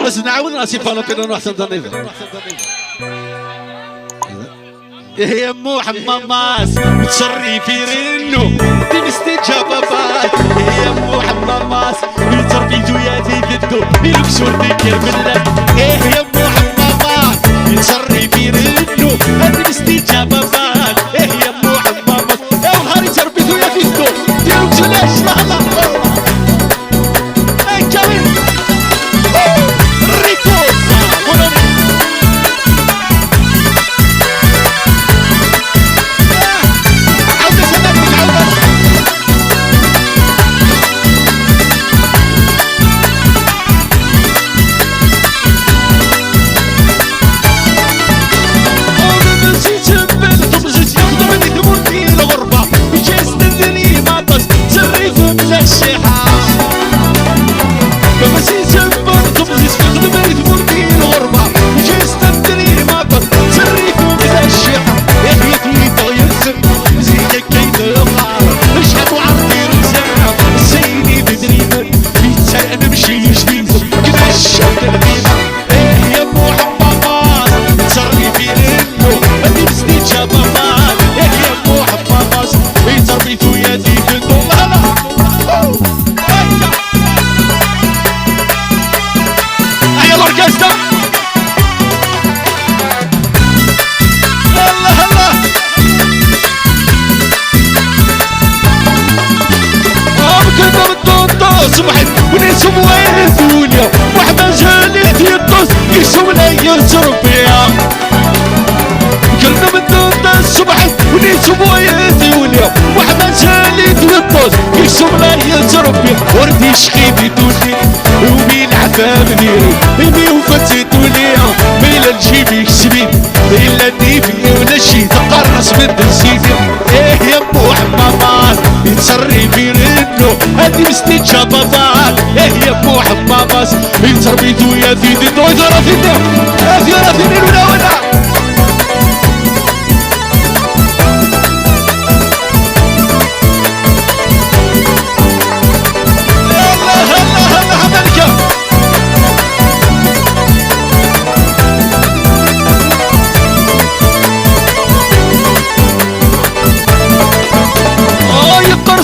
بس نعاود راسي فالوبينو نروح تنظيف. يا مو حماماس بتشري في رنو تنستي جابابات. يا مو حماماس بتشري جوياتي ضدو يلبسوا الذكر بالله. يا مو حماماس بتشري في رنو تنستي جابابات. يا مو حماماس يا نهاري تربي جوياتي ضدو يلبسوا لاش لا لا صبحت ونسهم ويثوليا وحبا جاليت يطوس يسوم لا يتربيا. كلنا من دون صبحت ونسهم ويثوليا وحبا جاليت يطوس يسوم لا يتربيا. وردي شخيبي تولي ومين عفا مديري مي وفتي توليا ميلا نجيبي كسبين إلا نيفي ولا شي تقرص من دنسيني. يا مو حمامات يتسري في رنو هادي مسني شبابات. يا مو حمامات يتربيتو يا ثيدي دو ثلاثين ولا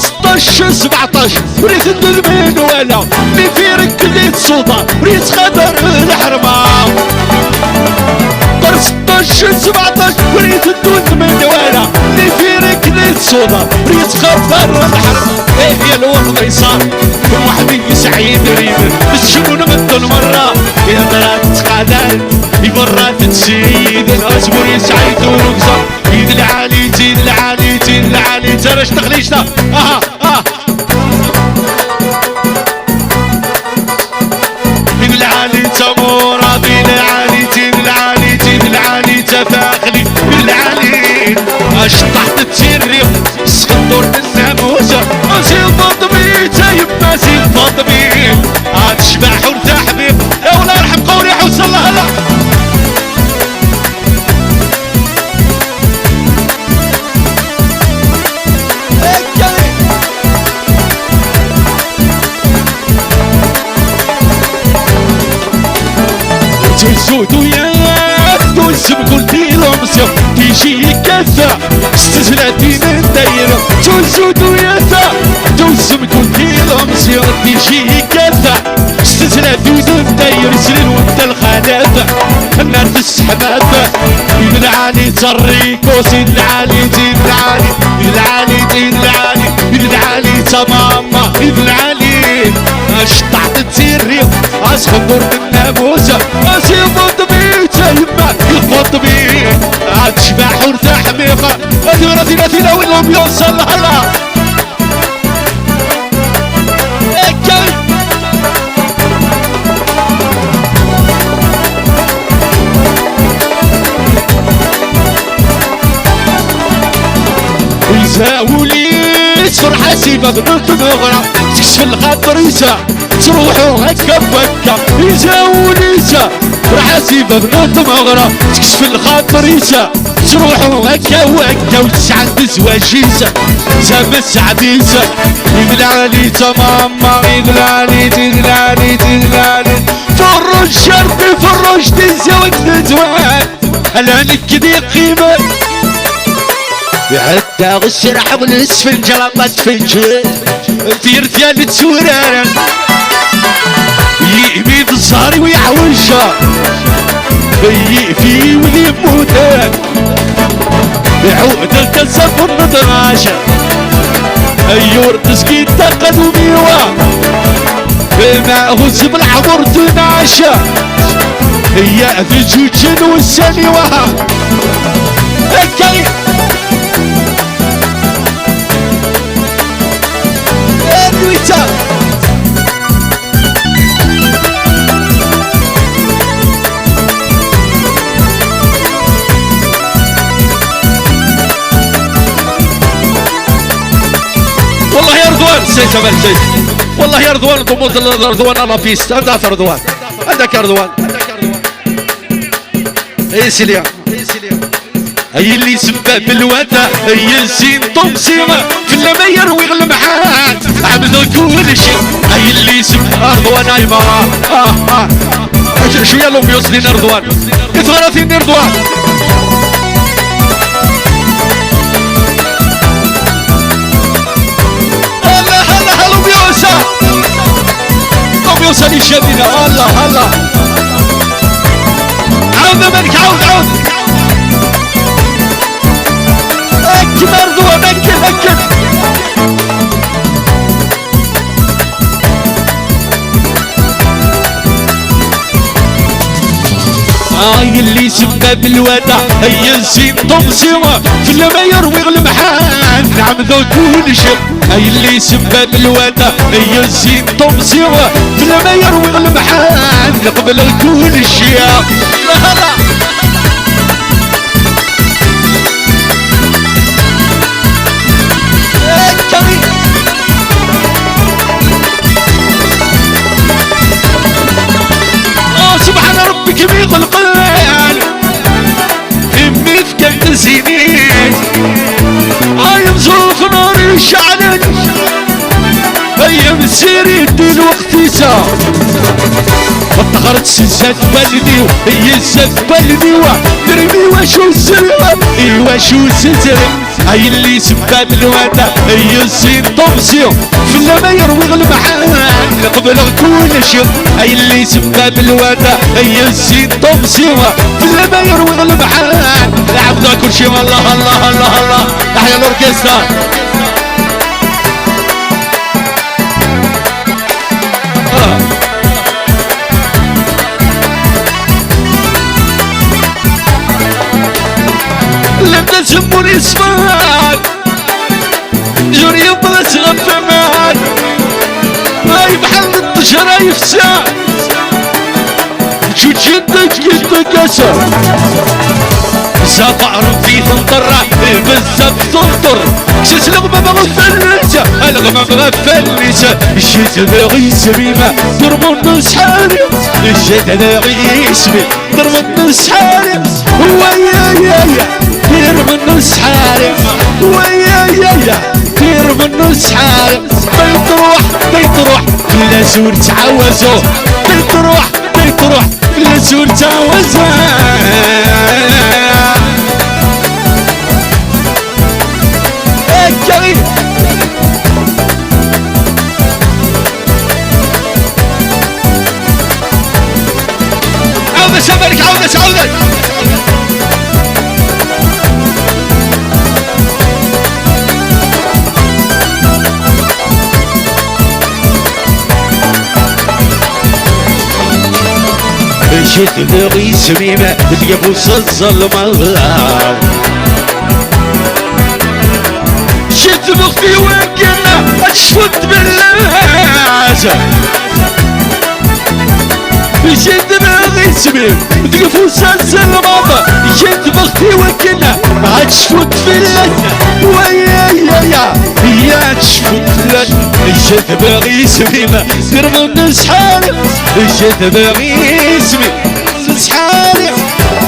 ستاشر 17 وريت الدلمين ولا اللي في ركليت صودا وريت خضر الحرمة. طر 16 17 وريت الدلمين ولا اللي في ركليت صودا وريت خضر الحرمة. يا الوضع يصار وحدي سعيد ريد بس شنو نمد مرة يا مرات تقعدان يبرات تسيد اصبر يا سعيد ونقصر. ايد العالي زيد العالي زيد العالي ترى اشتغليش ده ايد العالي تمورة بين العالي زيد العالي زيد العالي تفاخلي بالعالي اش تحت تسيري سخطور الناموسة اسيل فاطميتا يما سيل فاطمي هتشبح وتحبيب يا الله يرحم قولي حوصل الله هلا. تزودو يا تنسب كل تيرمسيا تيجي كذا استزلاتين الدايرة. تزودو يا تنسب كل تيرمسيا تيجي كذا استزلاتين الدايرة. سنين وانت الخلافة النار تسحبها يد العالي تريكو سيد العالي زيد العالي يد العالي زيد العالي يد العالي تماما يد العالي اش تحت تسيري اسخبر الناموسة اسيب بيتا يما يفض بيه هتشبح وارتاح ميخا ثلاثين لو انهم يوصل هلا. يزاولي فرحة سيبا بنت مغرى تكشف الخطريسة تروحوا هكا بكا. يزاوليسة فرحة سيبا بنت مغرى تكشف الخطريسة تروحوا هكا وهكا وتسعد زواجيسة سما سعديسة. يدلالي تماما يدلالي تدلالي تدلالي فرج الشرط في الرشد الزوج تزوان هلا نكدي قيمة حتى غشرح بالاسفل جلطت في الجيل في رثيال تسوران يمين الصاري ويعوجها في وذي موتان بعود الكسر والنضراشة ايور تسكين تقدم يوا معه الزبل عمر تناشا هي في الجوجن والسنوة هكاي ادويتا والله يا رضوان سيت مالك والله يا رضوان ضمود رضوان انا بيست عندك رضوان عندك يا رضوان اي سيليا هي اللي سبب بالودا هي الزين طمسيمة في اللمير ويغلمحات عملوا كل شيء هي اللي سبب رضوان ايما شوية لهم يوصلين رضوان يتغرثين رضوان يوصل الشديدة الله الله عود ملك عود اكبر ذو مكن هاي اللي سبب الوداع هي الزين طمسيمة في المير ويغلمحان نعم ذو كل شيء هاي اللي سبب الوداع هي الزين طمسيمة في المير ويغلمحان نقبل كل شيء سبحان ربك بيض القلال امي في كم سنين عايم ظروف نار الشعلن ايام السيري الدين واختسام فطغرت سزات بلدي هي الزات بلدي ترمي وشو الزرع ايوا شو الزرع هاي اللي سباب الودا هي الزين طمسيو في اللمير ويغلمحان نقبل كل شيء هاي اللي سباب الودا هي الزين طمسيو في اللمير ويغلمحان لعبنا كل شيء الله الله الله الله تحيا الاوركسترا لما تسموني اسمك جوري يبغى تغفمك هاي بحال الطشرة يفسع شو جدك جدك كسر سافر في تنطرة بزاف تنطر شاش لغمة مغفلسة الغمة مغفلسة الشيت باغي سميمة ضرب النص حارم الشيت باغي اسمي ضرب النص حارم ويا دير من نص حارم ويا دير من نص حارم تروح كل زور تعوزو تروح كل زور تعوزو عودة شبرك عودة شد باغي سميمة تقبوس الظلمة شد بختي وكنا اشفت باللازة شد باغي سميمة تقبوس الظلمة شد بختي وكنا اشفت باللازة ويا يا تشفت لك شد باغي سميمة قرب الناس حالي شد باغي سميمة نسحاري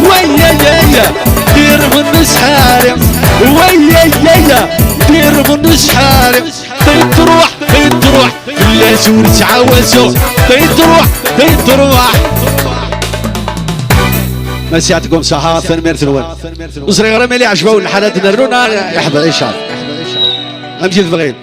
ويا دير من نسحاري ويا دير من نسحاري تروح كل زور تعوزو تروح ميرسي يعطيكم صحة. فنمير تنوان وصغيرة ملي عجبو الحالات نرونا يحضر إيش عارف أمجد بغيل.